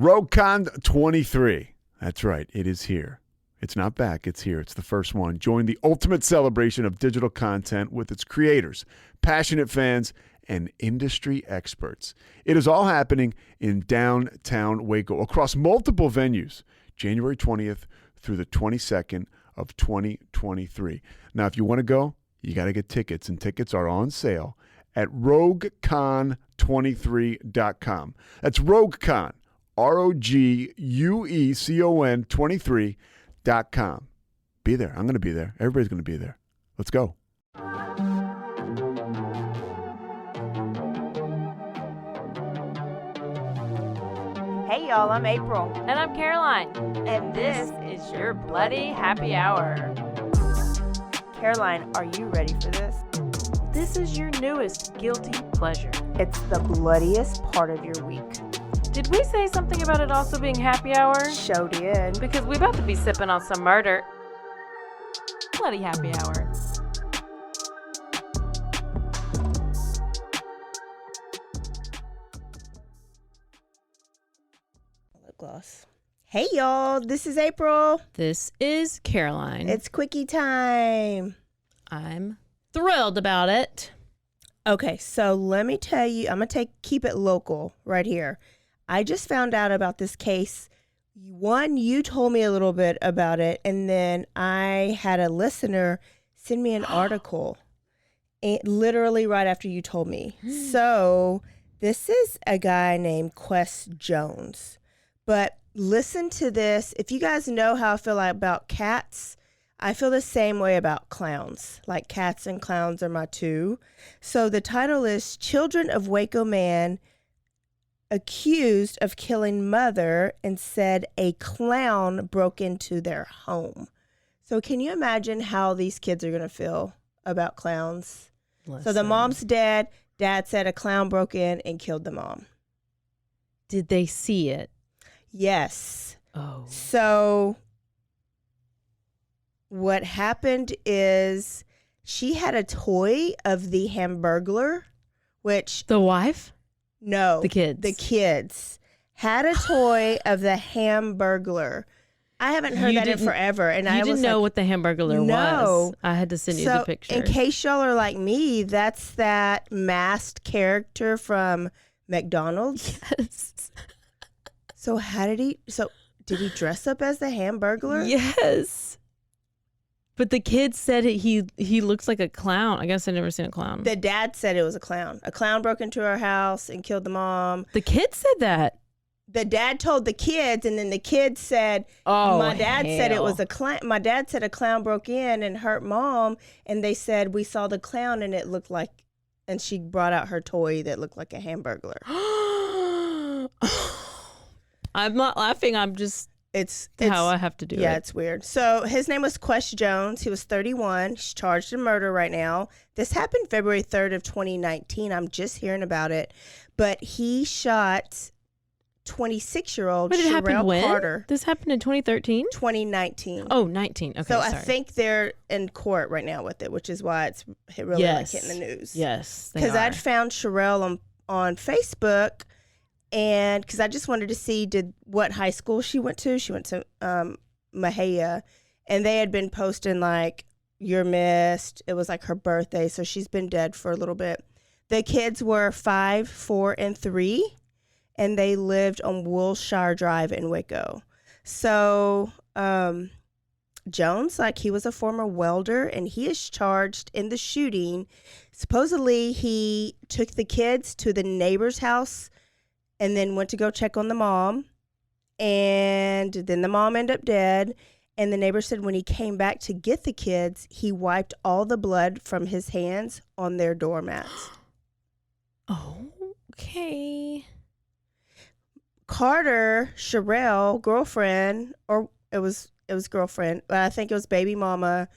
RogueCon 23. That's right. It is here. It's not back. It's here. It's the first one. Join the ultimate celebration of digital content with its creators, passionate fans, and industry experts. It is all happening in downtown Waco across multiple venues, January 20th through the 22nd of 2023. Now, if you want to go, you got to get tickets, and tickets are on sale at RogueCon23.com. That's RogueCon, RogueCon 23.com. Be there. I'm going to be there. Everybody's going to be there. Let's go. Hey y'all, I'm April. And I'm Caroline. And this is your Bloody Happy Hour. Caroline, are you ready for this? This is your newest guilty pleasure. It's the bloodiest part of your week. Did we say something about it also being happy hour? Show did. Because we're about to be sipping on some murder. Bloody happy hour. Lip gloss. Hey y'all, this is April. This is Caroline. It's Quickie time. I'm thrilled about it. Okay, so let me tell you, I'm going to keep it local right here. I just found out about this case. One, you told me a little bit about it, and then I had a listener send me an article literally right after you told me. So this is a guy named Quest Jones. But listen to this. If you guys know how I feel about cats, I feel the same way about clowns. Like cats and clowns are my two. So the title is Children of Waco Man Accused of Killing Mother and Said a Clown Broke into Their Home. So can you imagine how these kids are going to feel about clowns? Listen. So the mom's dead. Dad said a clown broke in and killed the mom. Did they see it? Yes. Oh. So what happened is she had a toy of the Hamburglar, which... The wife? No. The kids. The kids had a toy of the Hamburglar. I haven't heard that in forever. And I didn't know what the Hamburglar was. I had to send you the picture. In case y'all are like me, that's that masked character from McDonald's. Yes. So did he dress up as the Hamburglar? Yes. But the kid said he looks like a clown. I guess I've never seen a clown. The dad said it was a clown. A clown broke into our house and killed the mom. The kid said that. The dad told the kids, and then the kids said, my dad said it was a clown. My dad said a clown broke in and hurt mom, and they said we saw the clown and it looked like, and she brought out her toy that looked like a Hamburglar. I'm not laughing. I'm just... It's how I have to do it. Yeah, it's weird. So his name was Quest Jones. He was 31. He's charged in murder right now. This happened February 3rd of 2019. I'm just hearing about it. But he shot 26-year-old Sherelle Carter. This happened in 2013? 2019. Oh, 19. Okay, so sorry. I think they're in court right now with it, which is why it's really like hitting the news. Yes, because I'd found Sherelle on Facebook. And because I just wanted to see what high school she went to. She went to Mahia, and they had been posting like, you're missed. It was like her birthday, so she's been dead for a little bit. The kids were 5, 4, and 3, and they lived on Wilshire Drive in Waco. So Jones, he was a former welder, and he is charged in the shooting. Supposedly, he took the kids to the neighbor's house and then went to go check on the mom, and then the mom ended up dead. And the neighbor said when he came back to get the kids, he wiped all the blood from his hands on their doormats. Okay. Carter, Sherelle, girlfriend, or it was girlfriend, I think it was baby mama,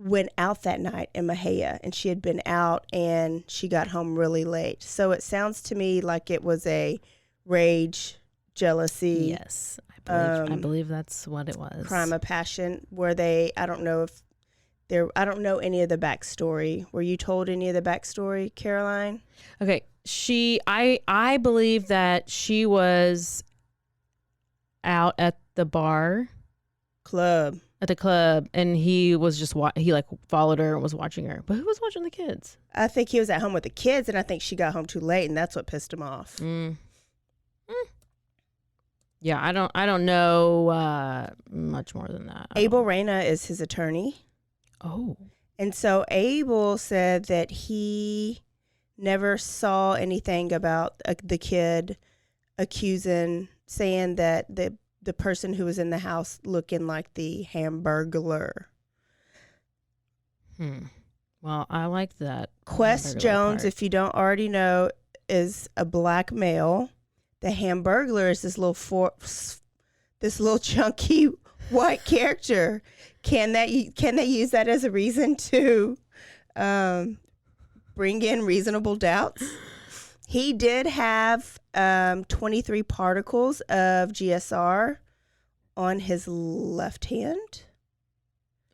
went out that night in Mahia, and she had been out and she got home really late. So it sounds to me like it was a rage, jealousy. Yes, I believe that's what it was. Crime of passion, where I don't know any of the backstory. Were you told any of the backstory, Caroline? Okay, I believe that she was out at the bar. Club. At the club, and he was just he like followed her and was watching her. But who was watching the kids? I think he was at home with the kids, and I think she got home too late, and that's what pissed him off. Yeah, I don't know much more than that. Abel Reyna is his attorney. Oh. And so Abel said that he never saw anything about the kid saying that the person who was in the house looking like the Hamburglar. Well, I like that. Quest Jones, if you don't already know, is a black male. The Hamburglar is this little chunky white character. Can they use that as a reason to bring in reasonable doubts? He did have 23 particles of GSR on his left hand.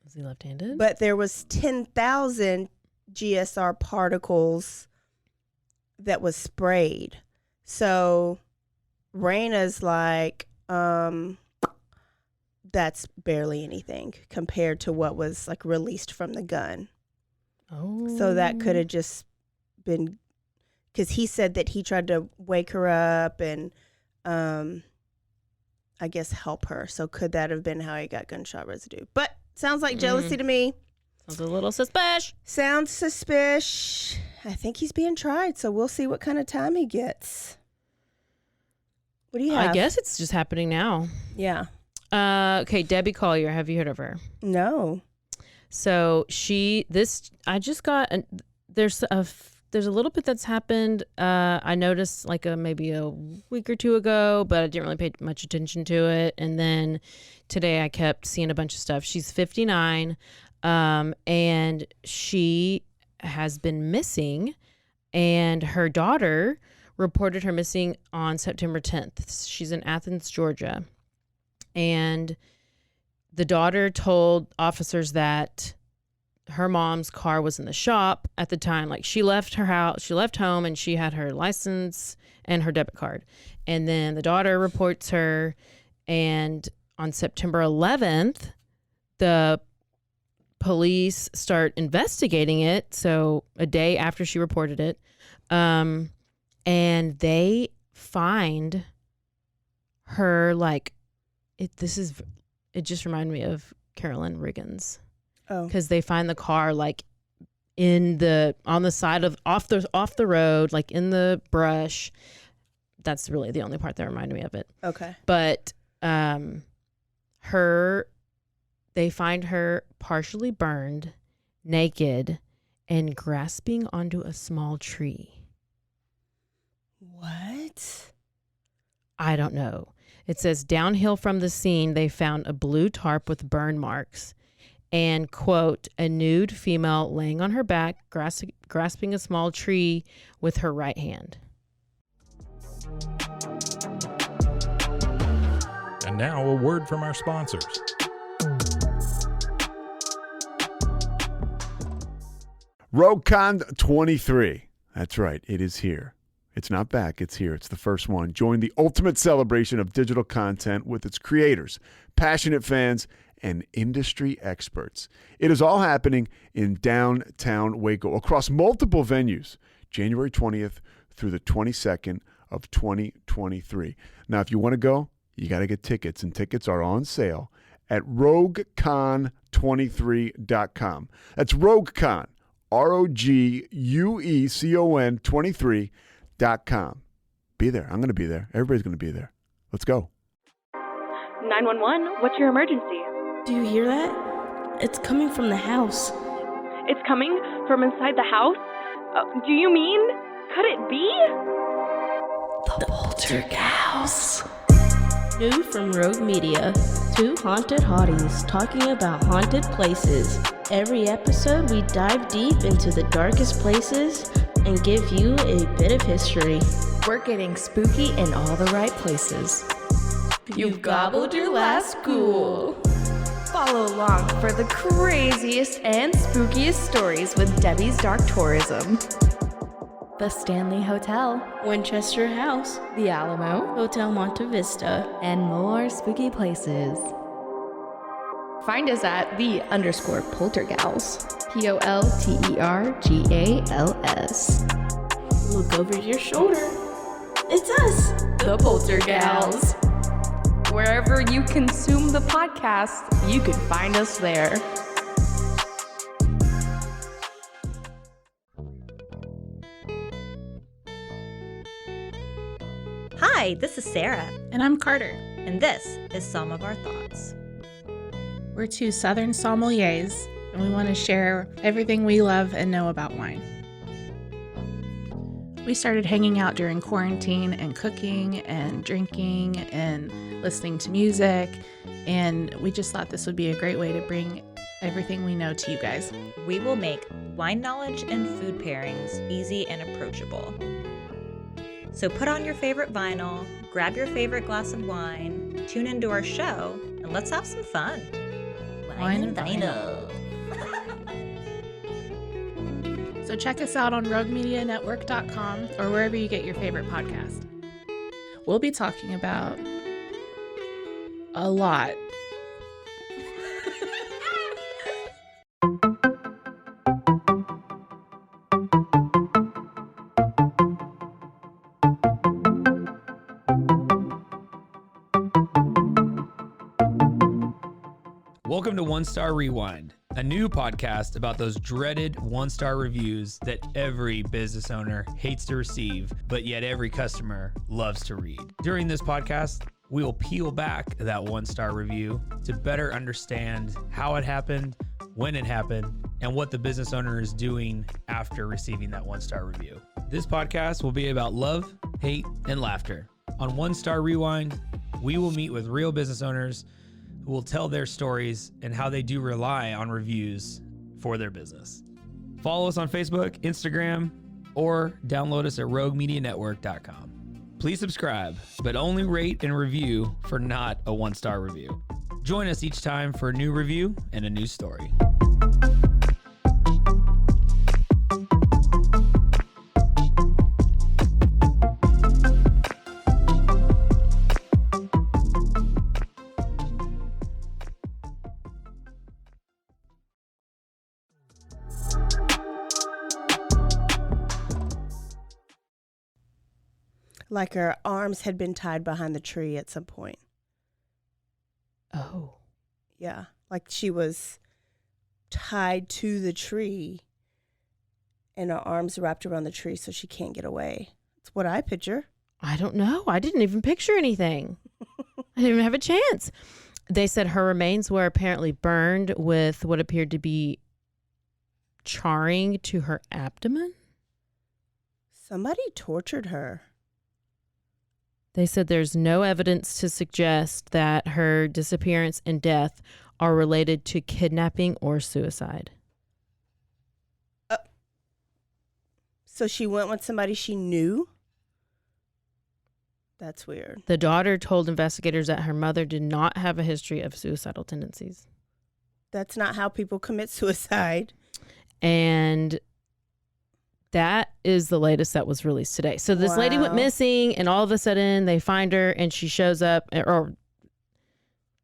Is he left-handed? But there was 10,000 GSR particles that was sprayed. So Raina's like, that's barely anything compared to what was like released from the gun. Oh. So that could have just been, because he said that he tried to wake her up and I guess help her. So could that have been how he got gunshot residue? But sounds like jealousy to me. Sounds a little suspicious. Sounds suspicious. I think he's being tried, so we'll see what kind of time he gets. What do you have? I guess it's just happening now. Yeah. Okay, Debbie Collier. Have you heard of her? No. So I just got, there's a little bit that's happened. I noticed like maybe a week or two ago, but I didn't really pay much attention to it. And then today I kept seeing a bunch of stuff. She's 59, and she has been missing, and her daughter reported her missing on September 10th. She's in Athens, Georgia. And the daughter told officers that her mom's car was in the shop at the time. Like she left her house, she left home, and she had her license and her debit card. And then the daughter reports her, and on September 11th, the police start investigating it. So a day after she reported it, and they find her like it just reminded me of Carolyn Riggins. Oh. Because they find the car like on the side of off the road, like in the brush. That's really the only part that reminded me of it. Okay. But they find her partially burned, naked, and grasping onto a small tree. What? I don't know. It says downhill from the scene, they found a blue tarp with burn marks and, quote, a nude female laying on her back, grasping a small tree with her right hand. And now a word from our sponsors. RogueCon 23. That's right. It is here. It's not back. It's here. It's the first one. Join the ultimate celebration of digital content with its creators, passionate fans, and industry experts. It is all happening in downtown Waco across multiple venues, January 20th through the 22nd of 2023. Now, if you want to go, you got to get tickets, and tickets are on sale at RogueCon23.com. That's RogueCon, RogueCon 23.com. Be there. I'm going to be there. Everybody's going to be there. Let's go. 911, what's your emergency? Do you hear that? It's coming from the house. It's coming from inside the house? Do you mean? Could it be? The Poltergeist. New from Rogue Media. Two haunted hotties talking about haunted places. Every episode we dive deep into the darkest places and give you a bit of history. We're getting spooky in all the right places. You've gobbled your last ghoul. Follow along for the craziest and spookiest stories with Debbie's Dark Tourism. The Stanley Hotel, Winchester House, the Alamo, Hotel Monte Vista, and more spooky places. Find us at _Poltergals, POLTERGALS. Look over your shoulder. It's us, The Poltergals. Wherever you consume the podcast, you can find us there. Hi, this is Sarah, And I'm Carter. and this is Some of Our Thoughts. We're two Southern sommeliers, and we want to share everything we love and know about wine. We started hanging out during quarantine and cooking and drinking and listening to music, and we just thought this would be a great way to bring everything we know to you guys. We will make wine knowledge and food pairings easy and approachable. So put on your favorite vinyl, grab your favorite glass of wine, tune into our show, and let's have some fun. Wine and vinyl. So check us out on roguemedianetwork.com or wherever you get your favorite podcast. We'll be talking about a lot. Welcome to One Star Rewind, a new podcast about those dreaded one-star reviews that every business owner hates to receive, but yet every customer loves to read. During this podcast, we will peel back that one-star review to better understand how it happened, when it happened, and what the business owner is doing after receiving that one-star review. This podcast will be about love, hate, and laughter. On One Star Rewind, we will meet with real business owners who will tell their stories and how they do rely on reviews for their business. Follow us on Facebook, Instagram, or download us at roguemedianetwork.com. Please subscribe, but only rate and review for not a one-star review. Join us each time for a new review and a new story. Like her arms had been tied behind the tree at some point. Oh. Yeah, like she was tied to the tree and her arms wrapped around the tree so she can't get away. That's what I picture. I don't know. I didn't even picture anything. I didn't even have a chance. They said her remains were apparently burned with what appeared to be charring to her abdomen. Somebody tortured her. They said there's no evidence to suggest that her disappearance and death are related to kidnapping or suicide. So she went with somebody she knew? That's weird. The daughter told investigators that her mother did not have a history of suicidal tendencies. That's not how people commit suicide. And that is the latest that was released today. So this lady went missing, and all of a sudden they find her, and she shows up, and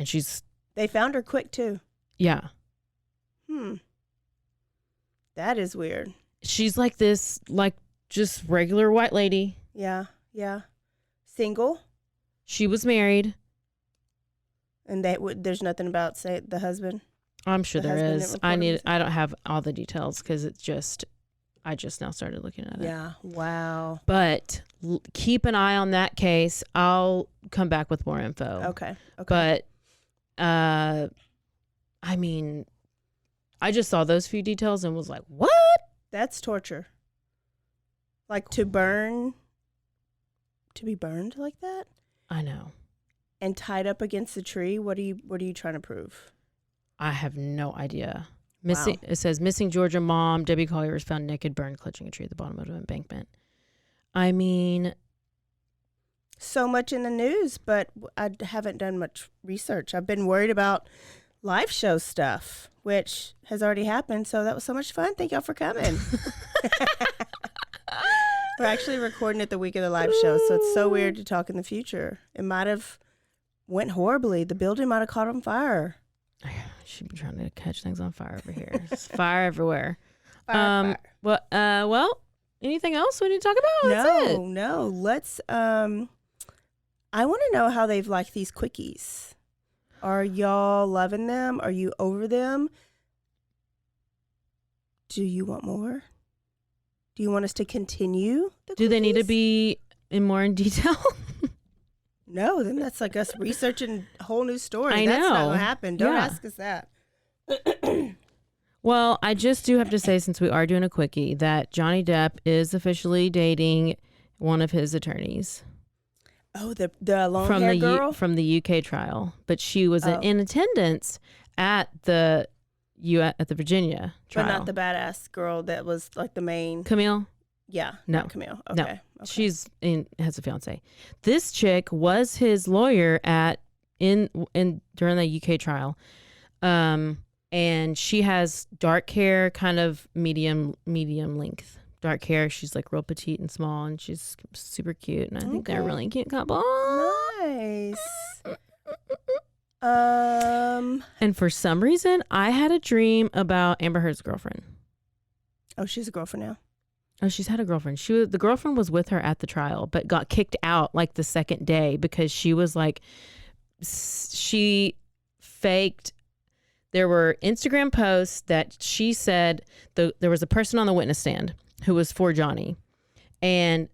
she's... They found her quick, too. Yeah. That is weird. She's like this, like, just regular white lady. Yeah, yeah. Single? She was married. And there's nothing about, say, the husband? I'm sure The there husband is. that reported I don't have all the details because I just now started looking at it. Yeah, wow. But keep an eye on that case. I'll come back with more info. Okay. But, I mean, I just saw those few details and was like, what? That's torture. Like to be burned like that? I know. And tied up against the tree? What are you trying to prove? I have no idea. Wow. It says missing Georgia mom Debbie Collier was found naked, burned, clutching a tree at the bottom of an embankment. I mean, so much in the news, but I haven't done much research. I've been worried about live show stuff, which has already happened. So that was so much fun. Thank y'all for coming. We're actually recording it the week of the live show, so it's so weird to talk in the future. It might have went horribly. The building might have caught on fire. She'd be trying to catch things on fire over here. There's fire everywhere. Fire. Well, anything else we need to talk about? That's it. No. Let's. I want to know how they've liked these quickies. Are y'all loving them? Are you over them? Do you want more? Do you want us to continue? Do they need to be more in detail? No, then that's like us researching a whole new story. I That's know. not going to happen. Don't Yeah. ask us that. Well, I just do have to say, since we are doing a quickie, that Johnny Depp is officially dating one of his attorneys. Oh, the long hair girl? From the UK trial, but she was in attendance at the Virginia trial. But not the badass girl that was like the main. Camille? Yeah. No. Not Camille. No. Okay. She's has a fiance. This chick was his lawyer during the UK trial. And she has dark hair, kind of medium length. Dark hair. She's like real petite and small, and she's super cute. And I think they're a really cute couple. Nice. And for some reason, I had a dream about Amber Heard's girlfriend. Oh, she's a girlfriend now. Oh, she's had a girlfriend. The girlfriend was with her at the trial, but got kicked out like the second day because she was like, she faked. There were Instagram posts that she said there was a person on the witness stand who was for Johnny, and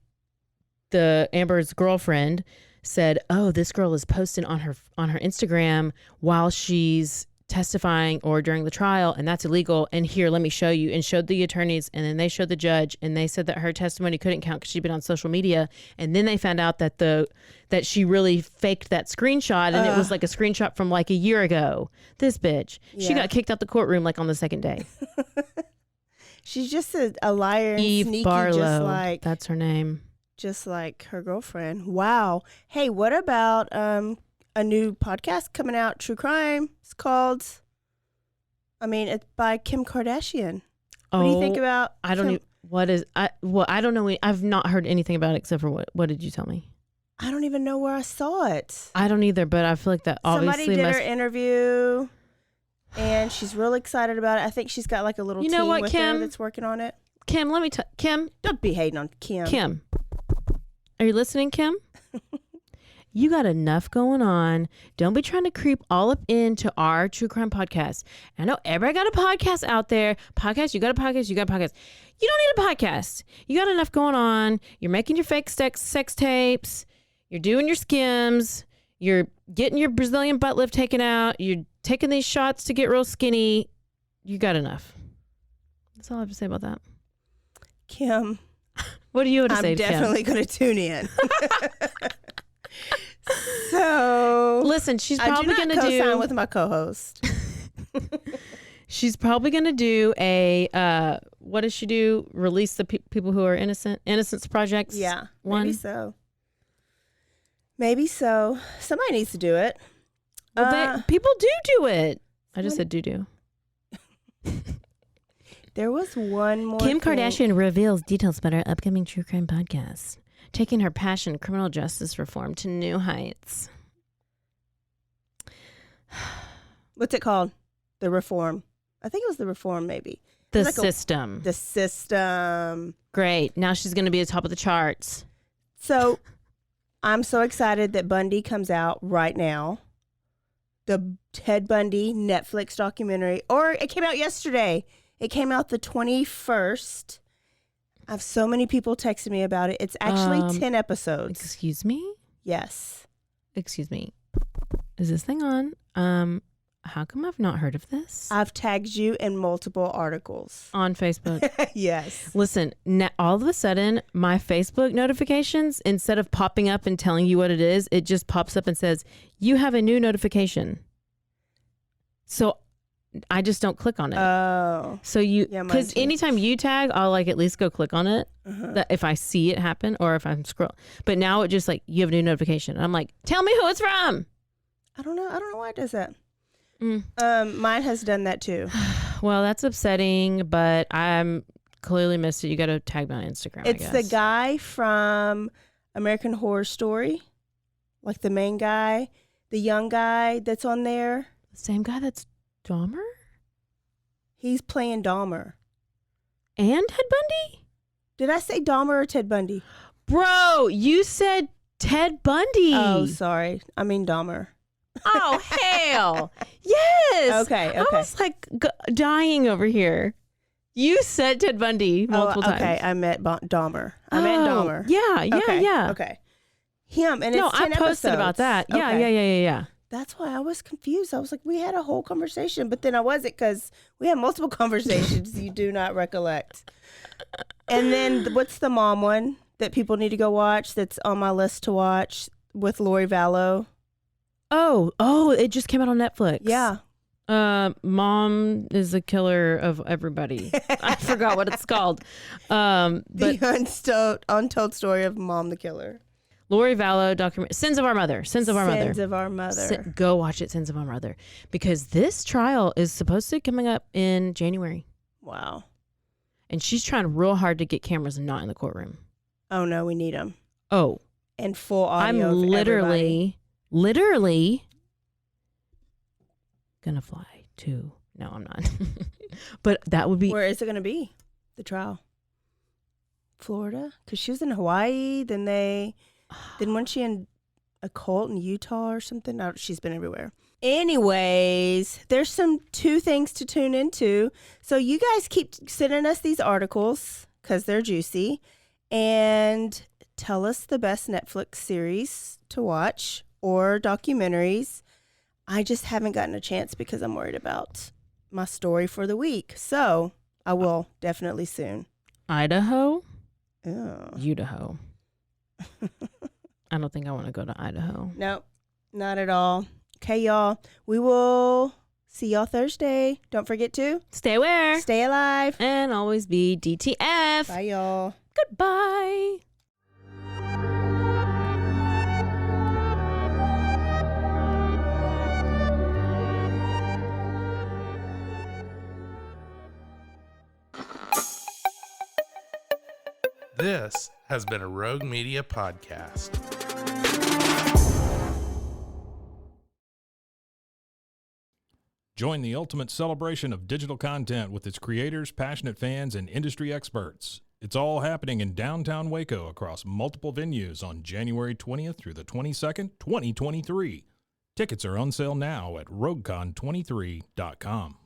the Amber's girlfriend said, "Oh, this girl is posting on her Instagram while she's testifying or during the trial, and that's illegal. And here, let me show you." And showed the attorneys, and then they showed the judge, and they said that her testimony couldn't count because she'd been on social media. And then they found out that that she really faked that screenshot, and it was like a screenshot from like a year ago. This bitch, she got kicked out the courtroom like on the second day. She's just a liar and Eve sneaky, Barlow, that's her name. Just like her girlfriend. Wow. Hey, what about a new podcast coming out, True Crime? It's called, it's by Kim Kardashian. What do you think about I don't know. I've not heard anything about it except for what did you tell me? I don't even know where I saw it. I don't either, but I feel like that obviously somebody did her interview, and she's really excited about it. I think she's got like a little team with her that's working on it. Kim, let me Kim. Don't be hating on Kim. Kim, are you listening, Kim? You got enough going on. Don't be trying to creep all up into our true crime podcast. I know everybody got a podcast out there. You got a podcast. You don't need a podcast. You got enough going on. You're making your fake sex tapes. You're doing your skims. You're getting your Brazilian butt lift taken out. You're taking these shots to get real skinny. You got enough. That's all I have to say about that. Kim. What do you have to say to Kim? I'm definitely going to tune in. So listen, she's probably going to co-sign with my co-host. She's probably going to do a what does she do? Release the people who are innocence projects. Yeah, one. Maybe so. Somebody needs to do it. Well, people do it. I just said do. There was one more. Kim Kardashian reveals details about her upcoming true crime podcast, taking her passion, criminal justice reform, to new heights. What's it called? The Reform. I think it was The Reform, maybe. The System. The System. Great. Now she's going to be at the top of the charts. So I'm so excited that Bundy comes out right now. The Ted Bundy Netflix documentary. Or it came out yesterday. It came out the 21st. I have so many people texting me about it. It's actually 10 episodes. Excuse me? Yes. Excuse me. Is this thing on? How come I've not heard of this? I've tagged you in multiple articles. On Facebook? Yes. Listen, now, all of a sudden, my Facebook notifications, instead of popping up and telling you what it is, it just pops up and says, you have a new notification. So I just don't click on it. Oh. So because anytime you tag, I'll like at least go click on it. That if I see it happen or if I'm scroll. But now it just like, you have a new notification. And I'm like, tell me who it's from. I don't know why it does that. Mine has done that too. Well, that's upsetting, but I'm clearly missed it. You got to tag me on Instagram. It's I guess. the guy from American Horror Story, like the main guy, the young guy that's on there. The same guy that's Dahmer? He's playing Dahmer. And Ted Bundy? Did I say Dahmer or Ted Bundy? Bro, you said Ted Bundy. Oh, sorry. I mean Dahmer. Oh, hell. Yes. Okay. I was like dying over here. You said Ted Bundy multiple times. Okay, I meant Dahmer. I meant Dahmer. Yeah. Okay. Him, and no, it's 10 I posted episodes. about that. Yeah, Okay. yeah. That's why I was confused. I was like, we had a whole conversation, but then I wasn't because we had multiple conversations you do not recollect. And then what's the mom one that people need to go watch that's on my list to watch with Lori Vallow? Oh, it just came out on Netflix. Yeah. Mom is the killer of everybody. I forgot what it's called. But The untold story of Mom the Killer. Lori Vallow documentary, Sins of Our Mother. Go watch it, Sins of Our Mother. Because this trial is supposed to be coming up in January. Wow. And she's trying real hard to get cameras not in the courtroom. Oh, no, we need them. Oh. And full audio I'm of everybody. literally gonna fly to. No, I'm not. But that would be. Where is it going to be, the trial? Florida? Because she was in Hawaii. Then wasn't she in a cult in Utah or something? No, she's been everywhere. Anyways, there's two things to tune into. So you guys keep sending us these articles because they're juicy. And tell us the best Netflix series to watch or documentaries. I just haven't gotten a chance because I'm worried about my story for the week. So I will definitely soon. Idaho? Oh. Idaho. I don't think I want to go to Idaho. Nope, not at all. Okay, y'all. We will see y'all Thursday. Don't forget to stay aware, stay alive, and always be DTF. Bye, y'all. Goodbye. This has been a Rogue Media podcast. Join the ultimate celebration of digital content with its creators, passionate fans, and industry experts. It's all happening in downtown Waco across multiple venues on January 20th through the 22nd, 2023. Tickets are on sale now at roguecon23.com.